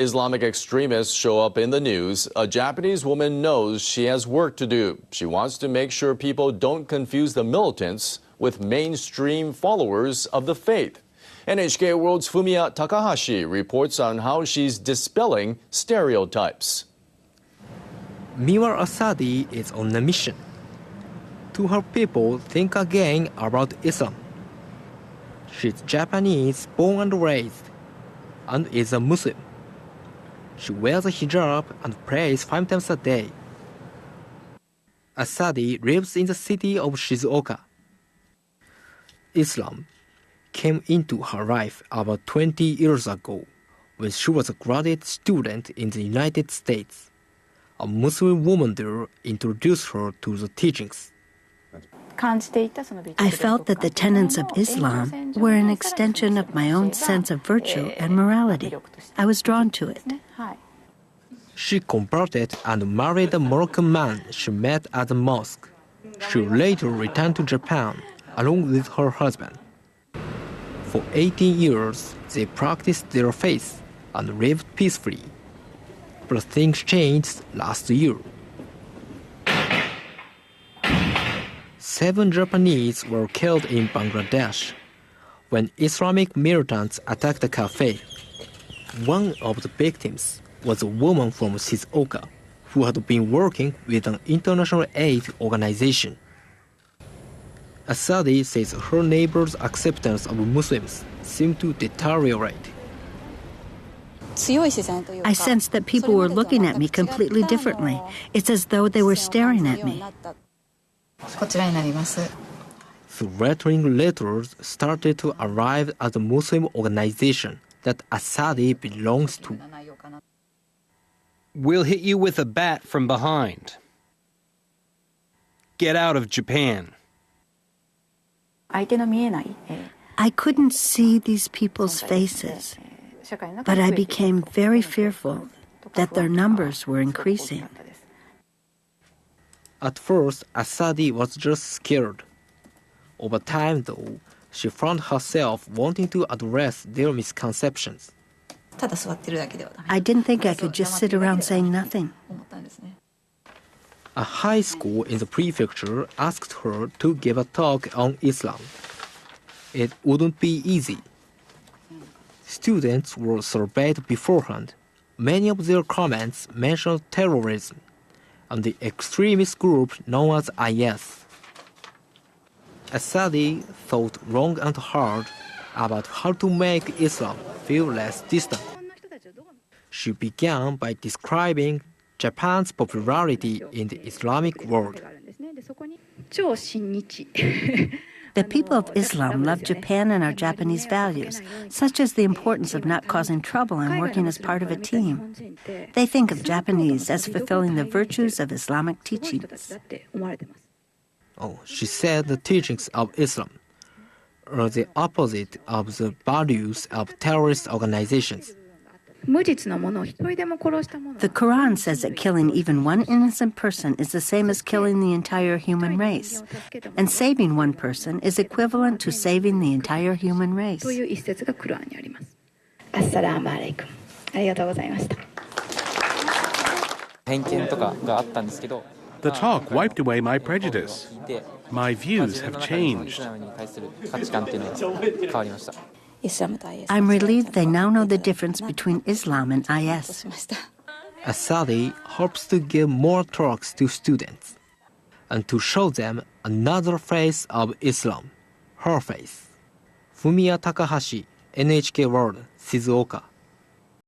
Islamic extremists show up in the news. A Japanese woman knows she has work to do. She wants to make sure people don't confuse the militants with mainstream followers of the faith. NHK World's Fumiya Takahashi reports on how she's dispelling stereotypes. Miwa Asadi is on a mission to help people think again about Islam. She's Japanese, born and raised, and is a Muslim. She wears a hijab and prays 5 times a day. Asadi lives in the city of Shizuoka. Islam came into her life about 20 years ago when she was a graduate student in the United States. A Muslim woman there introduced her to the teachings. I felt that the tenets of Islam were an extension of my own sense of virtue and morality. I was drawn to it. She converted and married a Moroccan man she met at the mosque. She later returned to Japan along with her husband. For 18 years, they practiced their faith and lived peacefully. But things changed last year. 7 Japanese were killed in Bangladesh when Islamic militants attacked a cafe. One of the victims was a woman from Shizuoka who had been working with an international aid organization. Asadi says her neighbors' acceptance of Muslims seemed to deteriorate. I sensed that people were looking at me completely differently. It's as though they were staring at me. Threatening letters started to arrive at the Muslim organization that Asadi belongs to. We'll hit you with a bat from behind. Get out of Japan. I couldn't see these people's faces, but I became very fearful that their numbers were increasing. At first, Asadi was just scared. Over time, though, she found herself wanting to address their misconceptions. I didn't think I could just sit around saying nothing. A high school in the prefecture asked her to give a talk on Islam. It wouldn't be easy. Students were surveyed beforehand. Many of their comments mentioned terrorism and the extremist group known as IS. Asadi thought long and hard about how to make Islam feel less distant. She began by describing Japan's popularity in the Islamic world. The people of Islam love Japan and our Japanese values, such as the importance of not causing trouble and working as part of a team. They think of Japanese as fulfilling the virtues of Islamic teachings. She said the teachings of Islam are the opposite of the values of terrorist organizations. The Quran says that killing even one innocent person is the same as killing the entire human race. And saving one person is equivalent to saving the entire human race. The talk wiped away my prejudice. My views have changed. I'm relieved they now know the difference between Islam and IS. Asadi hopes to give more talks to students and to show them another face of Islam, her face. Fumiya Takahashi, NHK World, Shizuoka.